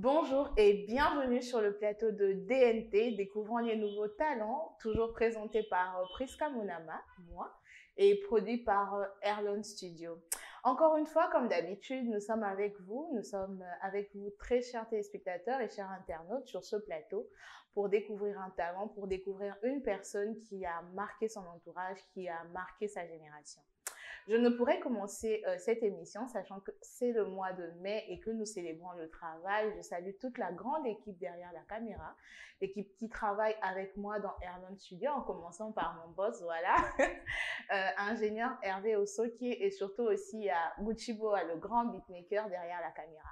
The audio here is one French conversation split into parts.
Bonjour et bienvenue sur le plateau de DNT, découvrant les nouveaux talents, toujours présenté par Priska Monama, moi, et produit par Erlon Studio. Encore une fois, comme d'habitude, nous sommes avec vous, très chers téléspectateurs et chers internautes sur ce plateau pour découvrir un talent, pour découvrir une personne qui a marqué son entourage, qui a marqué sa génération. Je ne pourrais commencer cette émission, sachant que c'est le mois de mai et que nous célébrons le travail. Je salue toute la grande équipe derrière la caméra, l'équipe qui travaille avec moi dans Erlon Studio, en commençant par mon boss, voilà, ingénieur Hervé Osoki, et surtout aussi à Muchibo, le grand beatmaker derrière la caméra.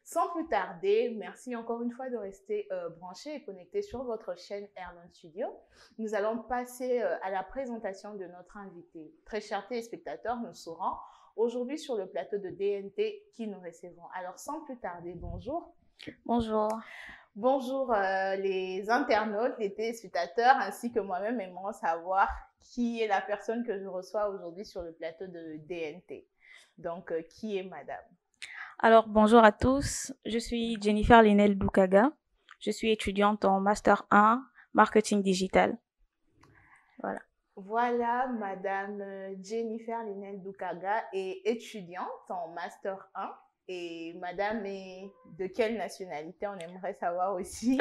Sans plus tarder, merci encore une fois de rester branché et connecté sur votre chaîne Erlon Studio. Nous allons passer à la présentation de notre invité. Très chers téléspectateurs, nous serons aujourd'hui sur le plateau de DNT qui nous recevons. Alors sans plus tarder, bonjour. Bonjour. Bonjour les internautes, les téléspectateurs, ainsi que moi-même aimant savoir qui est la personne que je reçois aujourd'hui sur le plateau de DNT. Donc, qui est madame? Alors, bonjour à tous. Je suis Jennifer Linel Doukaga. Je suis étudiante en Master 1 Marketing Digital. Voilà. Voilà, madame Jennifer Linel Doukaga est étudiante en Master 1. Et madame est de quelle nationalité? On aimerait savoir aussi.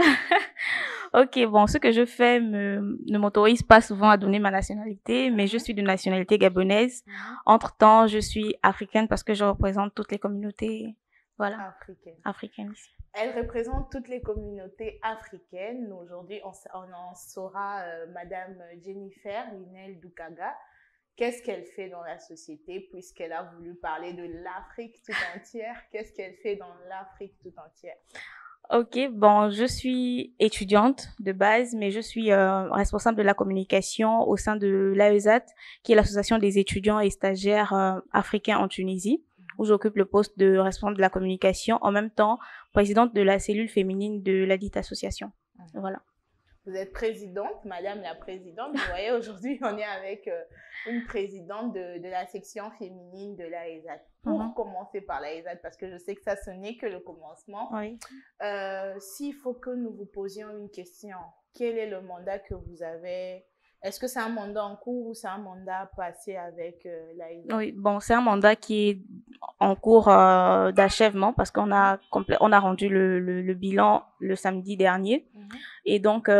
Ok, bon, ce que je fais ne m'autorise pas souvent à donner ma nationalité, mais je suis de nationalité gabonaise. Entre-temps, je suis africaine parce que je représente toutes les communautés, voilà, africaines ici. Elle représente toutes les communautés africaines. Aujourd'hui, on en saura madame Jennifer Linel Doukaga. Qu'est-ce qu'elle fait dans la société puisqu'elle a voulu parler de l'Afrique tout entière? Qu'est-ce qu'elle fait dans l'Afrique tout entière? Ok, bon, je suis étudiante de base, mais je suis responsable de la communication au sein de l'AESAT, qui est l'association des étudiants et stagiaires africains en Tunisie, où j'occupe le poste de responsable de la communication, en même temps présidente de la cellule féminine de la dite association. Voilà. Vous êtes présidente, madame la présidente. Vous voyez, aujourd'hui, on est avec une présidente de la section féminine de l'AESAT. Pour commencer par l'AESAT, parce que je sais que ça, ce n'est que le commencement. Oui. S'il faut que nous vous posions une question, quel est le mandat que vous avez? Est-ce que c'est un mandat en cours ou c'est un mandat passé avec l'AESAT? Oui, bon, c'est un mandat qui est en cours d'achèvement parce qu'on a rendu le bilan le samedi dernier. Et donc,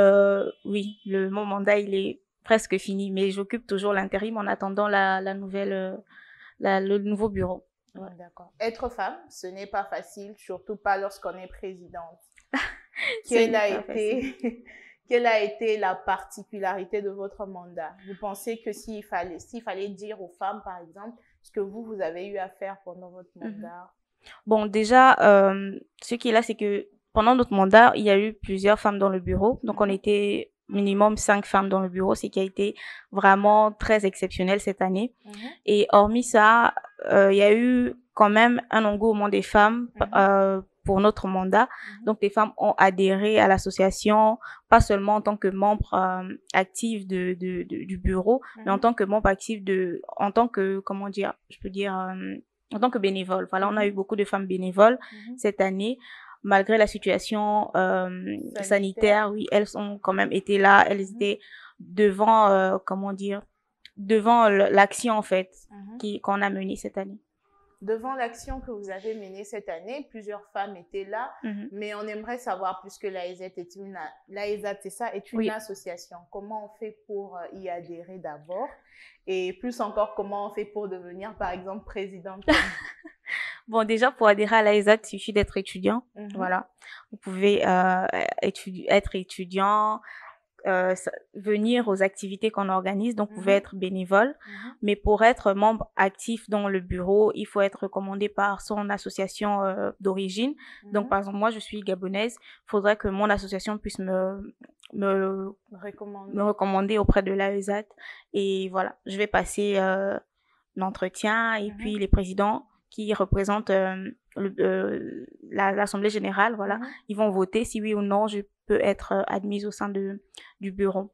oui, mon mandat, il est presque fini, mais j'occupe toujours l'intérim en attendant le nouveau bureau. Ouais. D'accord. Être femme, ce n'est pas facile, surtout pas lorsqu'on est présidente. Quelle a été la particularité de votre mandat? Vous pensez que s'il fallait dire aux femmes, par exemple, ce que vous avez eu à faire pendant votre mandat? Bon, déjà, ce qui est là, c'est que pendant notre mandat, il y a eu plusieurs femmes dans le bureau. Donc, on était minimum 5 femmes dans le bureau, ce qui a été vraiment très exceptionnel cette année. Et hormis ça, il y a eu quand même un engouement des femmes pour notre mandat. Donc, les femmes ont adhéré à l'association, pas seulement en tant que membres actifs du bureau, mais en tant que membres actifs en tant que, comment dire, je peux dire, en tant que bénévole. Voilà, on a eu beaucoup de femmes bénévoles cette année. Malgré la situation sanitaire, oui, elles ont quand même été là. Elles étaient devant, comment dire, devant l'action en fait qu'on a menée cette année. Devant l'action que vous avez menée cette année, plusieurs femmes étaient là, mais on aimerait savoir, puisque l'AESAT est une association, comment on fait pour y adhérer d'abord, et plus encore, comment on fait pour devenir, par exemple, présidente? Bon, déjà, pour adhérer à l'AESAT, il suffit d'être étudiant. Voilà. Vous pouvez être étudiant, venir aux activités qu'on organise, donc vous pouvez être bénévole, mais pour être membre actif dans le bureau, il faut être recommandé par son association d'origine. Donc par exemple, moi je suis gabonaise, il faudrait que mon association puisse me recommander auprès de l'AESAT, et voilà, je vais passer l'entretien, et puis les présidents qui représentent l'Assemblée générale, voilà, ils vont voter si oui ou non je peux être admise au sein du bureau.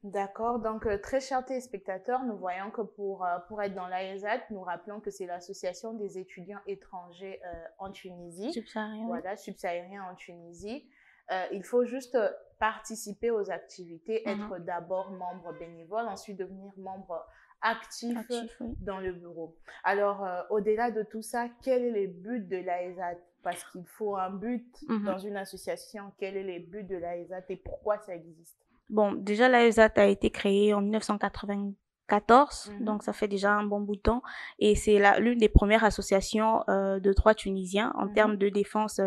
D'accord, donc très chers téléspectateurs, nous voyons que pour être dans l'AESAT, nous rappelons que c'est l'association des étudiants étrangers en Tunisie, Subsaharien, oui. voilà, subsahariens en Tunisie. Il faut juste participer aux activités, être d'abord membre bénévole, ensuite devenir membre actif Actif, oui. dans le bureau. Alors, au-delà de tout ça, quel est le but de l'AESAT? Parce qu'il faut un but dans une association. Quel est le but de l'AESAT et pourquoi ça existe? Bon, déjà, l'AESAT a été créée en 1994, donc ça fait déjà un bon bout de temps. Et c'est l'une des premières associations de droits tunisiens en termes de défense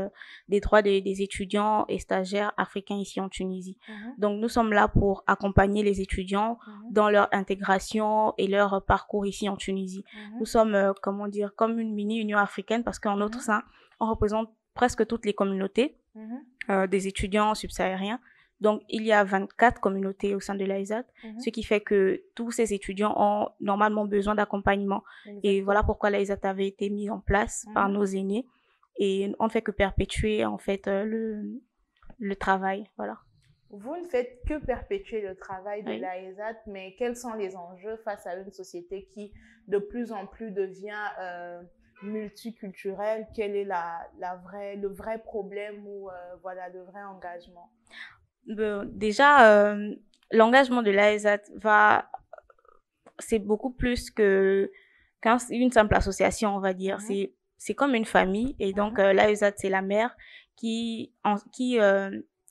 des droits des étudiants et stagiaires africains ici en Tunisie. Donc, nous sommes là pour accompagner les étudiants dans leur intégration et leur parcours ici en Tunisie. Nous sommes, comment dire, comme une mini-Union africaine parce qu'en notre sein, on représente presque toutes les communautés des étudiants subsahariens. Donc, il y a 24 communautés au sein de l'AESAT, ce qui fait que tous ces étudiants ont normalement besoin d'accompagnement. Et voilà pourquoi l'AESAT avait été mis en place par nos aînés. Et on ne fait que perpétuer, en fait, le travail. Voilà. Vous ne faites que perpétuer le travail de l'AESAT, mais quels sont les enjeux face à une société qui, de plus en plus, devient multiculturelle? Quel est le vrai problème ou voilà, le vrai engagement? Déjà, l'engagement de l'AESAT c'est beaucoup plus qu'une simple association, on va dire. C'est comme une famille et donc l'AESAT, c'est la mère qui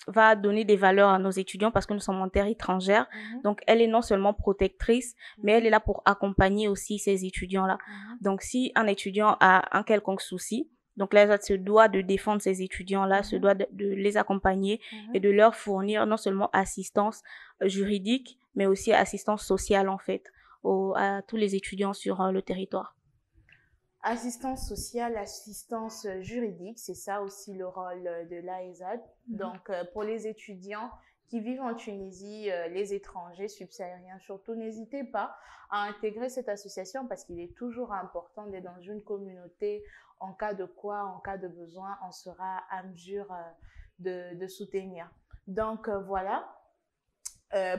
va donner des valeurs à nos étudiants parce que nous sommes en terre étrangère. Donc, elle est non seulement protectrice, mais elle est là pour accompagner aussi ces étudiants-là. Donc, si un étudiant a un quelconque souci, donc l'AESAT se doit de défendre ces étudiants-là, se doit de les accompagner et de leur fournir non seulement assistance juridique, mais aussi assistance sociale en fait à tous les étudiants sur le territoire. Assistance sociale, assistance juridique, c'est ça aussi le rôle de l'AESAT. Donc pour les étudiants qui vivent en Tunisie, les étrangers subsahariens surtout, n'hésitez pas à intégrer cette association parce qu'il est toujours important d'être dans une communauté. En cas de quoi, en cas de besoin, on sera à mesure de soutenir. Donc voilà.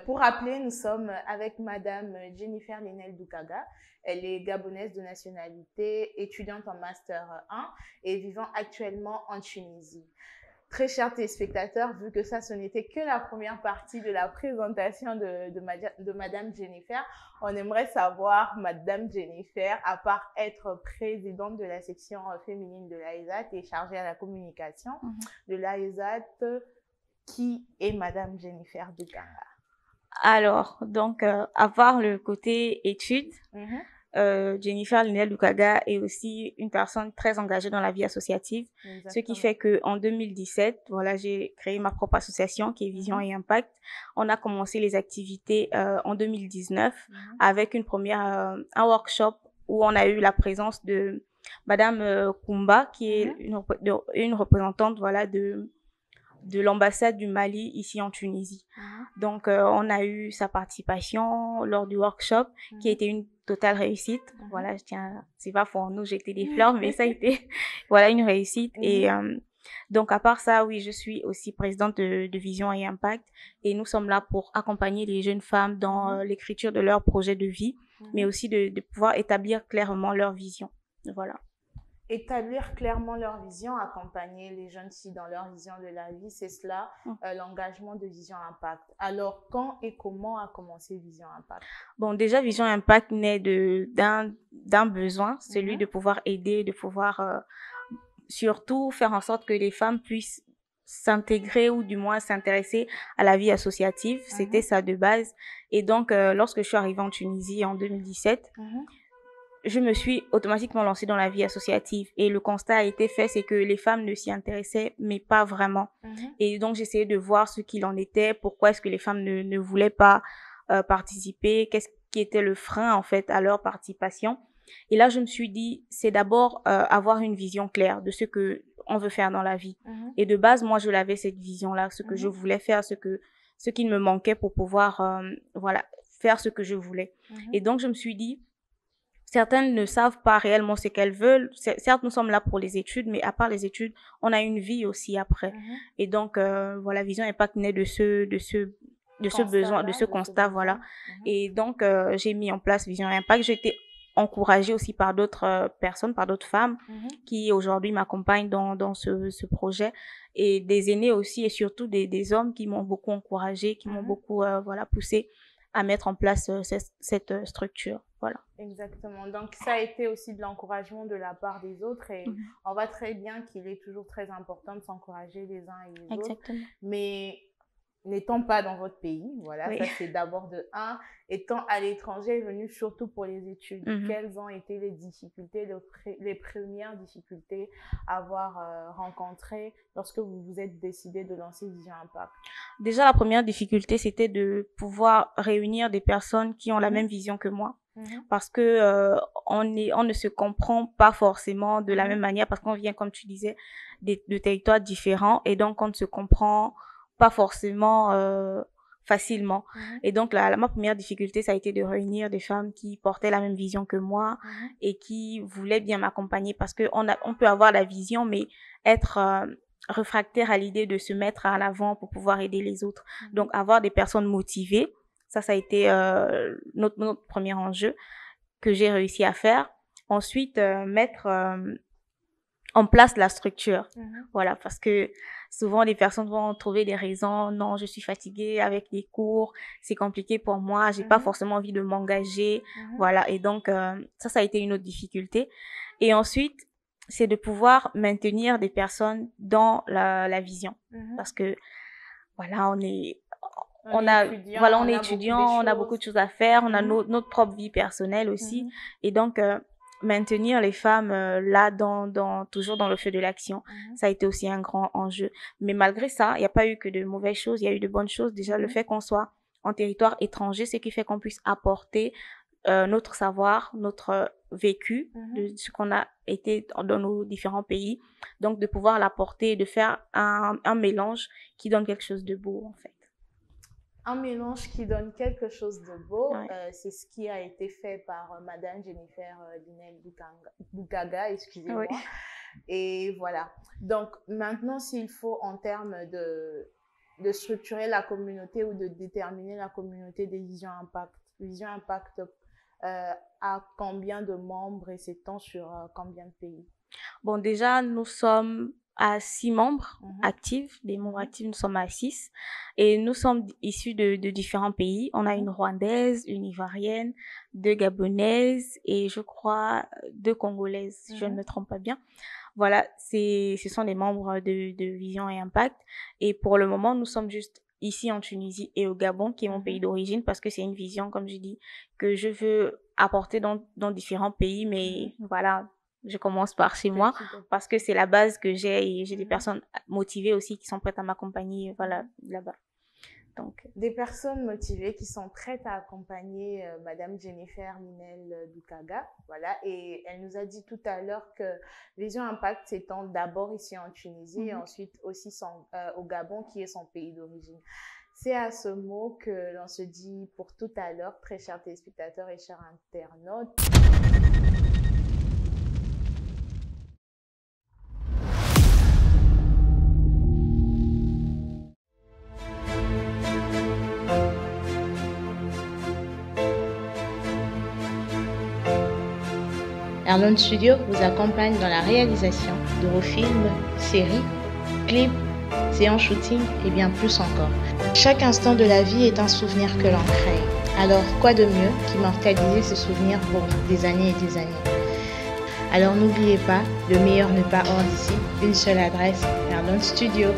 Pour rappeler, nous sommes avec Madame Jennifer Linel Doukaga. Elle est gabonaise de nationalité, étudiante en Master 1 et vivant actuellement en Tunisie. Très chers téléspectateurs, vu que ça, ce n'était que la première partie de la présentation de Madame Jennifer, on aimerait savoir, Madame Jennifer, à part être présidente de la section féminine de l'AESAT et chargée à la communication de l'AESAT, qui est Madame Jennifer Doukaga? Alors, donc, à part le côté études, Jennifer Linel Doukaga est aussi une personne très engagée dans la vie associative. Ce qui fait que en 2017, voilà, j'ai créé ma propre association qui est Vision et Impact. On a commencé les activités en 2019 avec un workshop où on a eu la présence de Madame Koumba, qui est une représentante, voilà, de l'ambassade du Mali ici en Tunisie. Donc, on a eu sa participation lors du workshop qui a été une totale réussite. Voilà, c'est pas pour nous jeter des fleurs, mais ça a été, voilà, une réussite. Et donc, à part ça, oui, je suis aussi présidente de Vision et Impact et nous sommes là pour accompagner les jeunes femmes dans l'écriture de leur projet de vie, mais aussi de pouvoir établir clairement leur vision. Voilà. Établir clairement leur vision, accompagner les jeunes filles dans leur vision de la vie, c'est cela, l'engagement de Vision Impact. Alors, quand et comment a commencé Vision Impact? Bon, déjà, Vision Impact naît d'un besoin, celui de pouvoir aider, de pouvoir surtout faire en sorte que les femmes puissent s'intégrer ou du moins s'intéresser à la vie associative. C'était ça de base. Et donc, lorsque je suis arrivée en Tunisie en 2017, je me suis automatiquement lancée dans la vie associative et le constat a été fait, c'est que les femmes ne s'y intéressaient, mais pas vraiment. Et donc, j'essayais de voir ce qu'il en était, pourquoi est-ce que les femmes ne voulaient pas participer, qu'est-ce qui était le frein, en fait, à leur participation. Et là, je me suis dit, c'est d'abord avoir une vision claire de ce que on veut faire dans la vie. Et de base, moi, je l'avais cette vision-là, ce que je voulais faire, ce qui me manquait pour pouvoir, voilà, faire ce que je voulais. Et donc, je me suis dit, certaines ne savent pas réellement ce qu'elles veulent. Certes, nous sommes là pour les études, mais à part les études, on a une vie aussi après. Et donc, voilà, Vision Impact naît de de ce besoin, de ce constat, voilà. Et donc, j'ai mis en place Vision et Impact. J'ai été encouragée aussi par d'autres personnes, par d'autres femmes qui aujourd'hui m'accompagnent dans ce projet, et des aînés aussi, et surtout des hommes qui m'ont beaucoup encouragée, qui m'ont beaucoup voilà, poussée à mettre en place cette structure. Voilà. Exactement. Donc, ça a été aussi de l'encouragement de la part des autres, et on voit très bien qu'il est toujours très important de s'encourager les uns et les autres. Mais n'étant pas dans votre pays, voilà, ça c'est d'abord de un. Étant à l'étranger, venu surtout pour les études, quelles ont été les difficultés, les premières difficultés à avoir rencontrées lorsque vous vous êtes décidé de lancer Vision Impact? Déjà, la première difficulté, c'était de pouvoir réunir des personnes qui ont la même vision que moi. Parce que on ne se comprend pas forcément de la même manière, parce qu'on vient, comme tu disais, de territoires différents, et donc on ne se comprend pas forcément facilement. Et donc ma première difficulté, ça a été de réunir des femmes qui portaient la même vision que moi et qui voulaient bien m'accompagner, parce que on peut avoir la vision mais être réfractaire à l'idée de se mettre en avant pour pouvoir aider les autres. Donc avoir des personnes motivées, ça a été notre premier enjeu que j'ai réussi à faire. Ensuite, mettre en place la structure. Voilà, parce que souvent les personnes vont trouver des raisons. Non, je suis fatiguée avec les cours, c'est compliqué pour moi, j'ai pas forcément envie de m'engager. Voilà, et donc ça a été une autre difficulté. Et ensuite, c'est de pouvoir maintenir des personnes dans la vision, parce que voilà, on est étudiant, on a beaucoup de choses à faire, on a notre propre vie personnelle aussi, et donc maintenir les femmes là toujours dans le feu de l'action, ça a été aussi un grand enjeu. Mais malgré ça, il n'y a pas eu que de mauvaises choses, il y a eu de bonnes choses. Déjà, le fait qu'on soit en territoire étranger, ce qui fait qu'on puisse apporter notre savoir, notre vécu, de ce qu'on a été dans nos différents pays, donc de pouvoir l'apporter et de faire un mélange qui donne quelque chose de beau, en fait. Un mélange qui donne quelque chose de beau, c'est ce qui a été fait par Madame Jennifer Linel-Bukaga, excusez-moi. Et voilà. Donc maintenant, s'il faut en termes de structurer la communauté ou de déterminer la communauté des Vision Impact a combien de membres et s'étend sur combien de pays? Bon, déjà, nous sommes à 6 membres actifs. Des membres actifs, nous sommes à 6. Et nous sommes issus de différents pays. On a une Rwandaise, une Ivoirienne, 2 Gabonaises et je crois 2 Congolaises, si je ne me trompe pas bien. Voilà, ce sont les membres de Vision et Impact. Et pour le moment, nous sommes juste ici en Tunisie et au Gabon, qui est mon pays d'origine, parce que c'est une vision, comme je dis, que je veux apporter dans différents pays. Mais voilà, je commence par chez moi parce que c'est la base que j'ai, et j'ai des personnes motivées aussi qui sont prêtes à m'accompagner, voilà, là-bas. Donc, des personnes motivées qui sont prêtes à accompagner Madame Jennifer Linel-Bukaga, voilà, et elle nous a dit tout à l'heure que Vision Impact s'étend d'abord ici en Tunisie et ensuite aussi au Gabon, qui est son pays d'origine. C'est à ce mot que l'on se dit pour tout à l'heure, très chers téléspectateurs et chers internautes. Erlon Studio vous accompagne dans la réalisation de vos films, séries, clips, séances shooting et bien plus encore. Chaque instant de la vie est un souvenir que l'on crée. Alors quoi de mieux qu'immortaliser ce souvenir pour des années et des années. Alors n'oubliez pas, le meilleur n'est pas hors d'ici. Une seule adresse, Erlon Studio.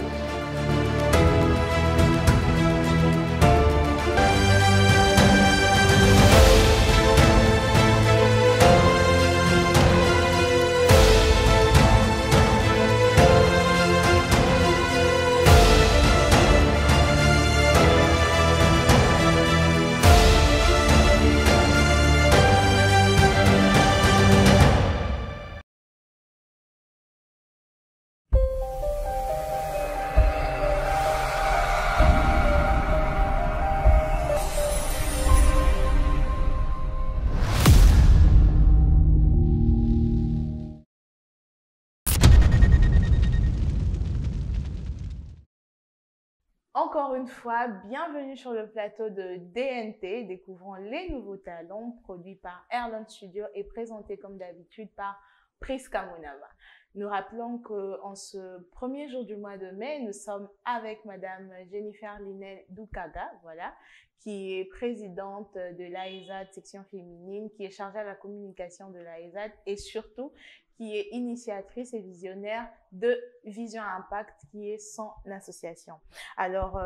Encore une fois, bienvenue sur le plateau de DNT, découvrons les nouveaux talents, produit par Erlon Studio et présenté comme d'habitude par Priska Monama. Nous rappelons qu'en ce premier jour du mois de mai, nous sommes avec Madame Jennifer Linel Doukaga, voilà, qui est présidente de l'AESAD section féminine, qui est chargée à la communication de l'AESAD et surtout qui est initiatrice et visionnaire de Vision Impact, qui est son association. Alors,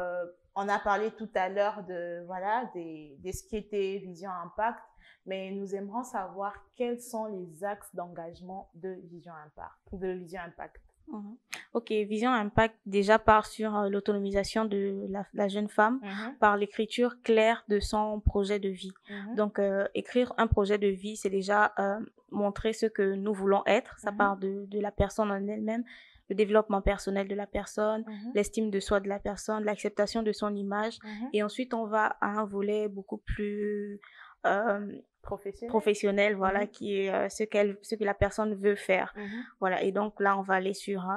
on a parlé tout à l'heure de ce qui était Vision Impact, mais nous aimerons savoir quels sont les axes d'engagement de Vision Impact. Ok, Vision Impact déjà part sur l'autonomisation de la jeune femme par l'écriture claire de son projet de vie. Donc, écrire un projet de vie, c'est déjà montrer ce que nous voulons être. Ça part de la personne en elle-même, le développement personnel de la personne, l'estime de soi de la personne, l'acceptation de son image. Et ensuite, on va à un volet beaucoup plus professionnel, voilà, qui est ce que la personne veut faire. Voilà, et donc là, on va aller sur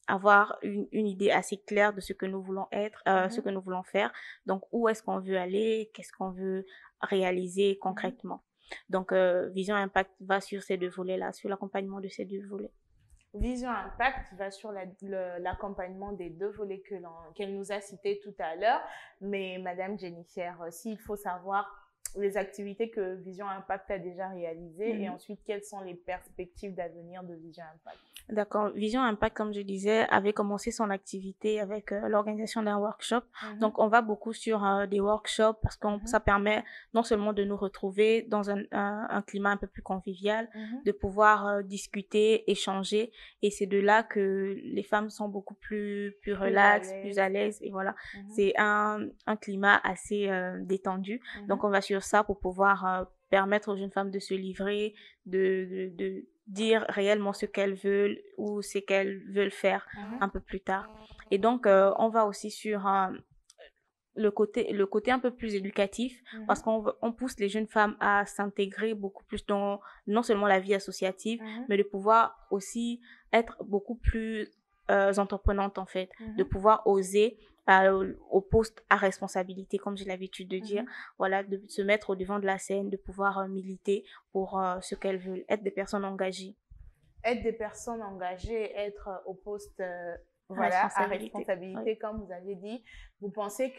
avoir une idée assez claire de ce que nous voulons être, ce que nous voulons faire. Donc, où est-ce qu'on veut aller, qu'est-ce qu'on veut réaliser concrètement. Donc, Vision Impact va sur ces deux volets-là, sur l'accompagnement de ces deux volets. Vision Impact va sur l'accompagnement des deux volets qu'elle nous a cités tout à l'heure. Mais Madame Jennifer, s'il faut savoir les activités que Vision Impact a déjà réalisées et ensuite quelles sont les perspectives d'avenir de Vision Impact. D'accord. Vision Impact, comme je disais, avait commencé son activité avec l'organisation d'un workshop. Donc, on va beaucoup sur des workshops parce que ça permet non seulement de nous retrouver dans un climat un peu plus convivial, de pouvoir discuter, échanger. Et c'est de là que les femmes sont beaucoup plus relaxes, plus à l'aise. Et voilà, c'est un climat assez détendu. Donc, on va sur ça pour pouvoir permettre aux jeunes femmes de se livrer, de dire réellement ce qu'elles veulent ou ce qu'elles veulent faire un peu plus tard. Et donc, on va aussi sur le côté un peu plus éducatif parce qu'on pousse les jeunes femmes à s'intégrer beaucoup plus dans non seulement la vie associative, mais de pouvoir aussi être beaucoup plus entreprenantes en fait, de pouvoir oser au poste à responsabilité, comme j'ai l'habitude de dire, voilà, de se mettre au devant de la scène, de pouvoir militer pour ce qu'elles veulent, être des personnes engagées. Être des personnes engagées, être au poste à responsabilité, comme vous avez dit. Vous pensez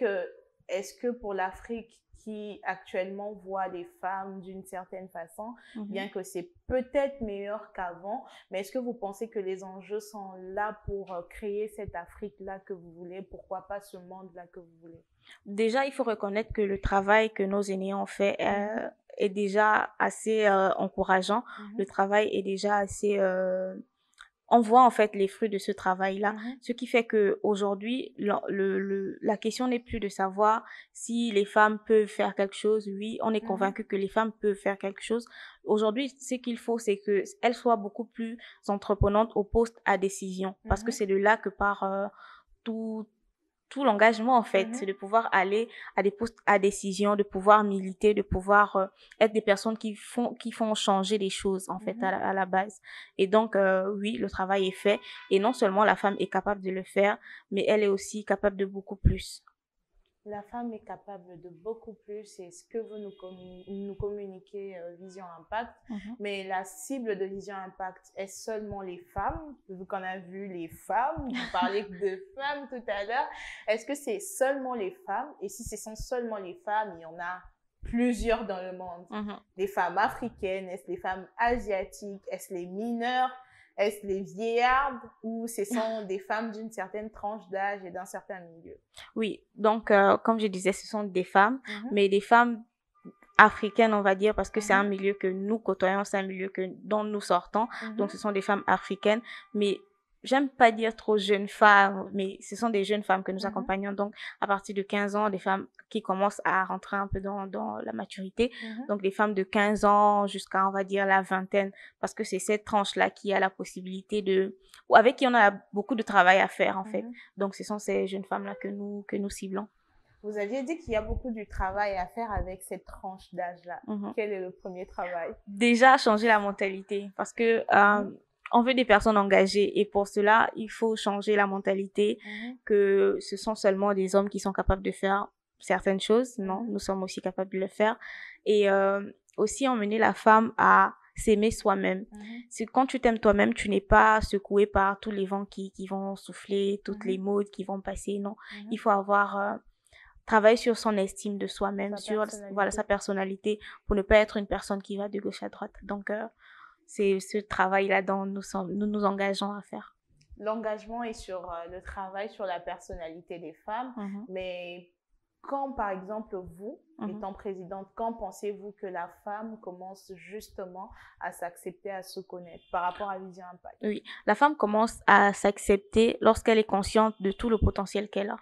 est-ce que pour l'Afrique qui actuellement voit les femmes d'une certaine façon, bien que c'est peut-être meilleur qu'avant, mais est-ce que vous pensez que les enjeux sont là pour créer cette Afrique-là que vous voulez? Pourquoi pas ce monde-là que vous voulez? Déjà, il faut reconnaître que le travail que nos aînés ont fait est déjà assez encourageant. Le travail est déjà assez... on voit en fait les fruits de ce travail-là, ce qui fait qu'aujourd'hui, la question n'est plus de savoir si les femmes peuvent faire quelque chose. Oui, on est convaincu que les femmes peuvent faire quelque chose. Aujourd'hui, ce qu'il faut, c'est qu'elles soient beaucoup plus entreprenantes au poste à décision, parce que c'est de là que part tout l'engagement en fait, c'est de pouvoir aller à des postes à décision, de pouvoir militer, de pouvoir être des personnes qui font changer les choses en fait à la base. Et donc oui, le travail est fait et non seulement la femme est capable de le faire, mais elle est aussi capable de beaucoup plus. La femme est capable de beaucoup plus, c'est ce que vous nous communiquez Vision Impact. Mais la cible de Vision Impact est seulement les femmes. Vu qu'on a vu les femmes, vous parlez de femmes tout à l'heure. Est-ce que c'est seulement les femmes? Et si ce sont seulement les femmes, il y en a plusieurs dans le monde. Les femmes africaines, est-ce les femmes asiatiques, est-ce les mineurs? Est-ce les vieillardes ou ce sont des femmes d'une certaine tranche d'âge et d'un certain milieu? Oui, donc comme je disais, ce sont des femmes, mais des femmes africaines, on va dire, parce que c'est un milieu que nous côtoyons, c'est un milieu dont nous sortons, donc ce sont des femmes africaines, mais j'aime pas dire trop jeunes femmes, mais ce sont des jeunes femmes que nous accompagnons, donc à partir de 15 ans, des femmes qui commencent à rentrer un peu dans la maturité, donc des femmes de 15 ans jusqu'à, on va dire, la vingtaine, parce que c'est cette tranche-là qui a la possibilité ou avec qui on a beaucoup de travail à faire, en fait. Donc ce sont ces jeunes femmes-là que nous ciblons. Vous aviez dit qu'il y a beaucoup de travail à faire avec cette tranche d'âge-là. Quel est le premier travail? Déjà, changer la mentalité, parce que on veut des personnes engagées et pour cela, il faut changer la mentalité que ce sont seulement des hommes qui sont capables de faire certaines choses. Non, nous sommes aussi capables de le faire. Et aussi emmener la femme à s'aimer soi-même. C'est quand tu t'aimes toi-même, tu n'es pas secoué par tous les vents qui vont souffler, toutes les modes qui vont passer. Non, il faut avoir travailler sur son estime de soi-même, sur voilà sa personnalité pour ne pas être une personne qui va de gauche à droite. Donc c'est ce travail-là dont nous nous engageons à faire. L'engagement est sur le travail sur la personnalité des femmes, mais quand, par exemple, vous, étant présidente, quand pensez-vous que la femme commence justement à s'accepter, à se connaître par rapport à Vision Impact? Oui, la femme commence à s'accepter lorsqu'elle est consciente de tout le potentiel qu'elle a.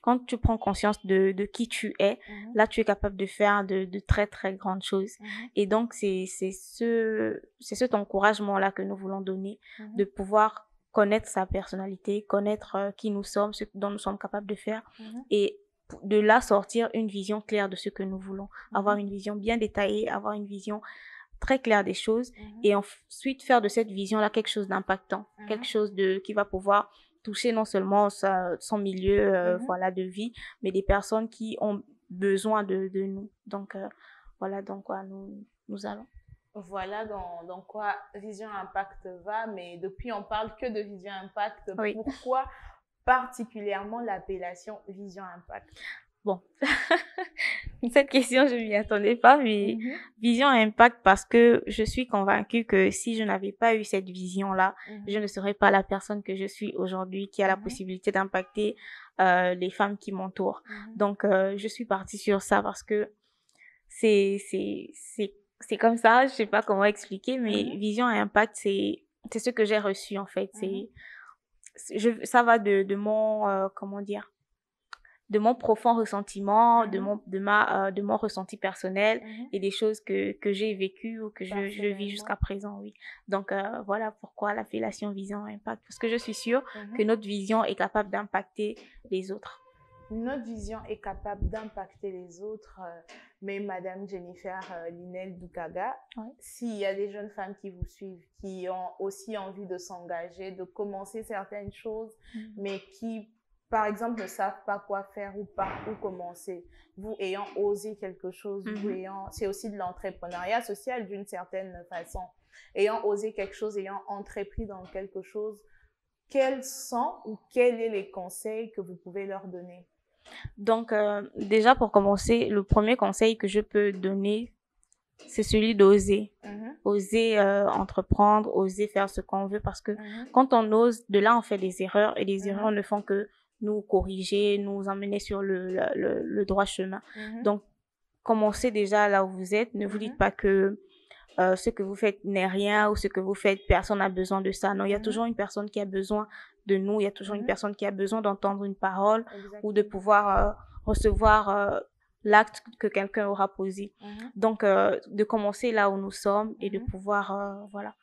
Quand tu prends conscience de qui tu es, là, tu es capable de faire de très, très grandes choses. Et donc, c'est cet encouragement-là que nous voulons donner, de pouvoir connaître sa personnalité, connaître qui nous sommes, ce dont nous sommes capables de faire et de là sortir une vision claire de ce que nous voulons, avoir une vision bien détaillée, avoir une vision très claire des choses et ensuite faire de cette vision-là quelque chose d'impactant, quelque chose qui va pouvoir toucher non seulement son milieu voilà, de vie, mais des personnes qui ont besoin de nous. Donc, voilà dans quoi nous allons. Voilà dans quoi Vision Impact va, mais depuis on parle que de Vision Impact. Oui. Pourquoi particulièrement l'appellation Vision Impact? Bon, cette question, je ne m'y attendais pas, mais Vision Impact parce que je suis convaincue que si je n'avais pas eu cette vision-là, je ne serais pas la personne que je suis aujourd'hui, qui a la possibilité d'impacter les femmes qui m'entourent. Donc, je suis partie sur ça parce que c'est comme ça, je sais pas comment expliquer, mais Vision Impact, c'est ce que j'ai reçu en fait. Ça va de mon comment dire, de mon profond ressentiment, de mon ressenti personnel et des choses que j'ai vécues ou que je vis jusqu'à présent, oui. Donc voilà pourquoi l'appellation Vision Impact, parce que je suis sûre que notre vision est capable d'impacter les autres. Notre vision est capable d'impacter les autres, mais Madame Jennifer Linel Doukaga, s'il y a des jeunes femmes qui vous suivent, qui ont aussi envie de s'engager, de commencer certaines choses, mais qui, par exemple, ne savent pas quoi faire ou par où commencer, vous ayant osé quelque chose, c'est aussi de l'entrepreneuriat social d'une certaine façon, ayant osé quelque chose, ayant entrepris dans quelque chose, quels sont ou quels sont les conseils que vous pouvez leur donner? Donc, déjà pour commencer, le premier conseil que je peux donner, c'est celui d'oser. Oser entreprendre, oser faire ce qu'on veut parce que quand on ose, de là on fait des erreurs et les erreurs ne font que nous corriger, nous emmener sur le droit chemin. Donc, commencez déjà là où vous êtes. Ne vous dites pas que ce que vous faites n'est rien ou ce que vous faites, personne n'a besoin de ça. Non, il y a toujours une personne qui a besoin de nous, il y a toujours une personne qui a besoin d'entendre une parole ou de pouvoir recevoir l'acte que quelqu'un aura posé. Donc, de commencer là où nous sommes et de pouvoir voilà,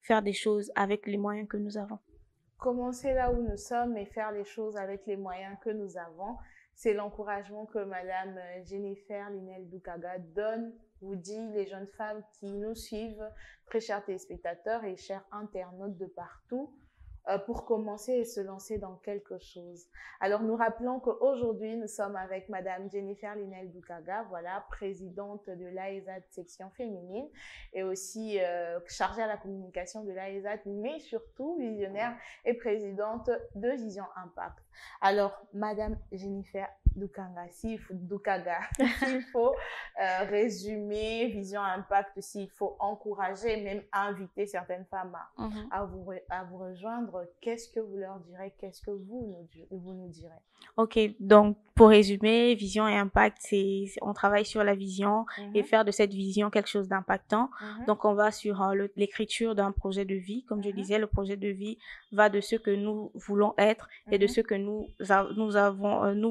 faire des choses avec les moyens que nous avons. Commencer là où nous sommes et faire les choses avec les moyens que nous avons, c'est l'encouragement que Madame Jennifer Linel Doukaga donne, vous dit, les jeunes femmes qui nous suivent, très chers téléspectateurs et chers internautes de partout, pour commencer et se lancer dans quelque chose. Alors, nous rappelons qu'aujourd'hui, nous sommes avec Madame Jennifer Linel Doukaga, voilà, présidente de l'AESAT section féminine et aussi chargée à la communication de l'AESAT, mais surtout visionnaire et présidente de Vision Impact. Alors, Madame Jennifer Doukaga, s'il faut résumer Vision Impact, s'il faut encourager, même inviter certaines femmes à vous rejoindre, qu'est-ce que vous leur direz, qu'est-ce que vous nous direz? Ok, donc pour résumer, Vision et Impact, on travaille sur la vision et faire de cette vision quelque chose d'impactant. Donc on va sur l'écriture d'un projet de vie. Comme je disais, le projet de vie va de ce que nous voulons être et de ce que nous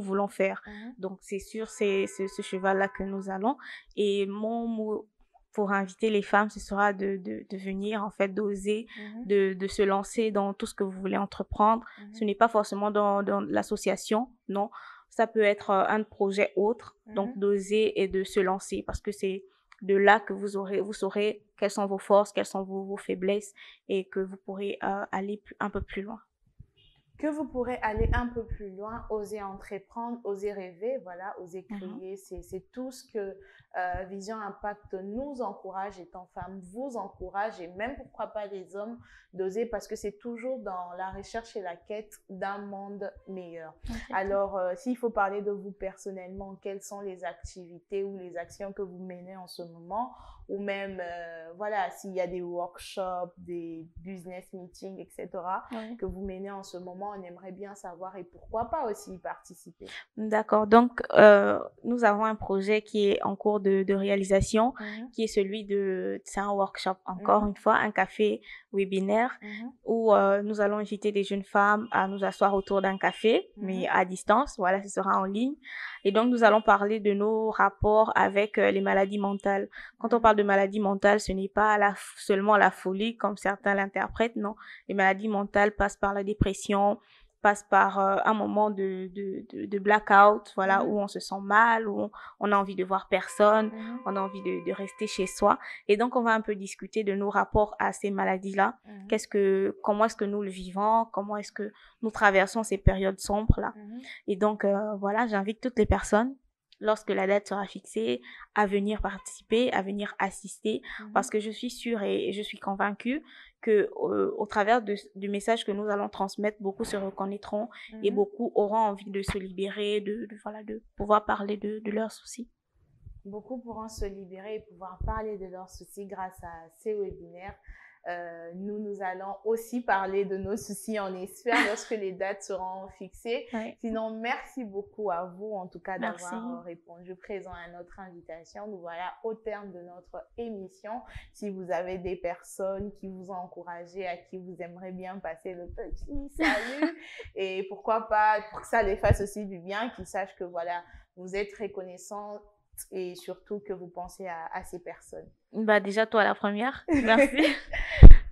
voulons faire. Donc c'est sur ce cheval-là que nous allons. Et mon mot pour inviter les femmes, ce sera de venir, en fait, d'oser, de se lancer dans tout ce que vous voulez entreprendre. Ce n'est pas forcément dans l'association, non. Ça peut être un projet autre, donc d'oser et de se lancer parce que c'est de là que vous saurez quelles sont vos forces, quelles sont vos faiblesses et que vous pourrez aller un peu plus loin. Que vous pourrez aller un peu plus loin, oser entreprendre, oser rêver, voilà, oser créer. C'est tout ce que Vision Impact nous encourage, étant femme, vous encourage, et même pourquoi pas les hommes, d'oser, parce que c'est toujours dans la recherche et la quête d'un monde meilleur. Alors, s'il faut parler de vous personnellement, quelles sont les activités ou les actions que vous menez en ce moment, ou même, voilà, s'il y a des workshops, des business meetings, etc., que vous menez en ce moment, on aimerait bien savoir, et pourquoi pas aussi y participer. D'accord. Donc, nous avons un projet qui est en cours de réalisation, qui est celui c'est un workshop, encore une fois, un café webinaire où nous allons inviter des jeunes femmes à nous asseoir autour d'un café, mais à distance. Voilà, ce sera en ligne. Et donc, nous allons parler de nos rapports avec les maladies mentales. Quand on parle de maladies mentales, ce n'est pas seulement la folie, comme certains l'interprètent, non. Les maladies mentales passent par la dépression, passe par un moment de blackout, voilà, où on se sent mal, où on a envie de voir personne, on a envie de rester chez soi. Et donc, on va un peu discuter de nos rapports à ces maladies-là. Comment est-ce que nous le vivons? Comment est-ce que nous traversons ces périodes sombres-là? Et donc, voilà, j'invite toutes les personnes, lorsque la date sera fixée, à venir participer, à venir assister, parce que je suis sûre et je suis convaincue que au travers du message que nous allons transmettre, beaucoup se reconnaîtront et beaucoup auront envie de se libérer, de pouvoir parler de leurs soucis. Beaucoup pourront se libérer et pouvoir parler de leurs soucis grâce à ces webinaires. Nous allons aussi parler de nos soucis, on espère, lorsque les dates seront fixées. Sinon, merci beaucoup à vous, en tout cas, d'avoir répondu présent à notre invitation. Nous voilà au terme de notre émission. Si vous avez des personnes qui vous ont encouragé, à qui vous aimeriez bien passer le petit salut, et pourquoi pas, pour que ça les fasse aussi du bien, qu'ils sachent que voilà, vous êtes reconnaissants et surtout que vous pensez à ces personnes. Bah déjà, toi la première, merci.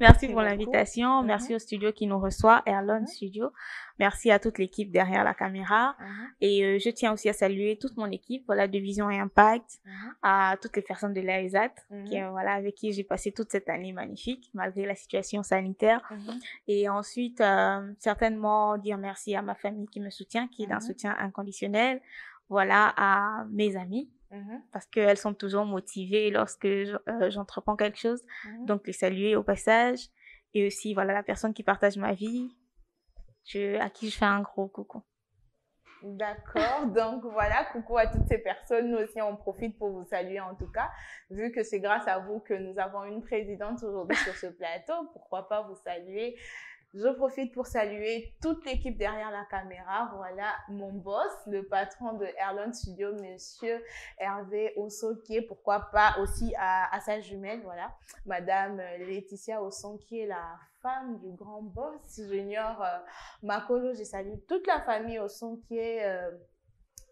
Merci pour l'invitation. Merci au studio qui nous reçoit, Erlon Studio. Merci à toute l'équipe derrière la caméra. Et je tiens aussi à saluer toute mon équipe, voilà, de Vision et Impact, à toutes les personnes de l'AESAT, voilà, avec qui j'ai passé toute cette année magnifique, malgré la situation sanitaire. Et ensuite, certainement dire merci à ma famille qui me soutient, qui est d'un soutien inconditionnel. Voilà, à mes amis. Parce qu'elles sont toujours motivées lorsque j'entreprends quelque chose. Donc, les saluer au passage. Et aussi, voilà, la personne qui partage ma vie, à qui je fais un gros coucou. D'accord, donc voilà, coucou à toutes ces personnes. Nous aussi, on profite pour vous saluer en tout cas, vu que c'est grâce à vous que nous avons une présidente aujourd'hui sur ce plateau. Pourquoi pas vous saluer? Je profite pour saluer toute l'équipe derrière la caméra. Voilà, mon boss, le patron de Erlon Studio, monsieur Hervé Osson-Kié. Pourquoi pas aussi à sa jumelle, voilà, madame Laetitia Osson, qui est la femme du grand boss junior Makolo. Je salue toute la famille Osson, qui est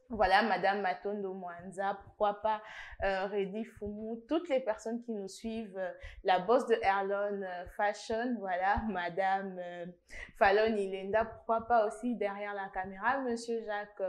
voilà, Madame Matondo Mwanza, pourquoi pas Reddy Fumu, toutes les personnes qui nous suivent, la boss de Erlon Fashion, voilà, Madame Fallon Ilenda, pourquoi pas aussi derrière la caméra, Monsieur Jacques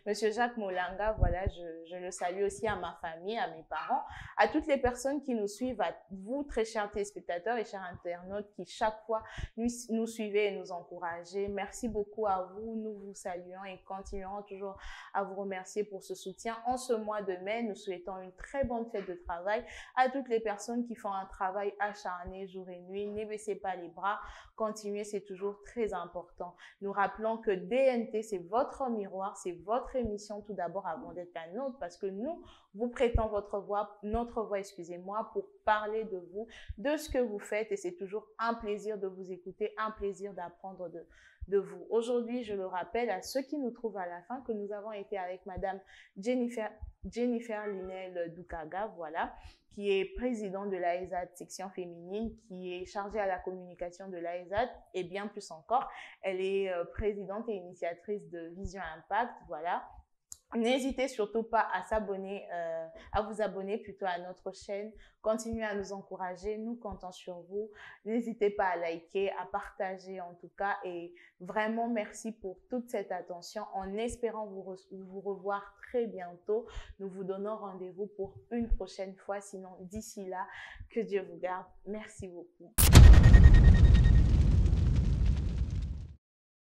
Monsieur Jacques Molanga, voilà, je le salue aussi à ma famille, à mes parents, à toutes les personnes qui nous suivent, à vous, très chers téléspectateurs et chers internautes qui chaque fois nous suivez et nous encouragez. Merci beaucoup à vous, nous vous saluons et continuerons toujours à vous remercier pour ce soutien. En ce mois de mai, nous souhaitons une très bonne fête de travail à toutes les personnes qui font un travail acharné jour et nuit. Ne baissez pas les bras, continuez, c'est toujours très important. Nous rappelons que DNT, c'est votre miroir, c'est votre émission tout d'abord avant d'être la nôtre, parce que nous vous prêtons notre voix, excusez-moi, pour parler de vous, de ce que vous faites, et c'est toujours un plaisir de vous écouter, un plaisir d'apprendre de vous. Aujourd'hui, je le rappelle à ceux qui nous trouvent à la fin que nous avons été avec Madame Jennifer Linel Dukaga, voilà, qui est présidente de l'AESAT section féminine, qui est chargée à la communication de l'AESAT et bien plus encore. Elle est présidente et initiatrice de Vision Impact, voilà. N'hésitez surtout pas à à vous abonner plutôt à notre chaîne. Continuez à nous encourager. Nous comptons sur vous. N'hésitez pas à liker, à partager en tout cas. Et vraiment, merci pour toute cette attention. En espérant vous revoir très bientôt. Nous vous donnons rendez-vous pour une prochaine fois. Sinon, d'ici là, que Dieu vous garde. Merci beaucoup.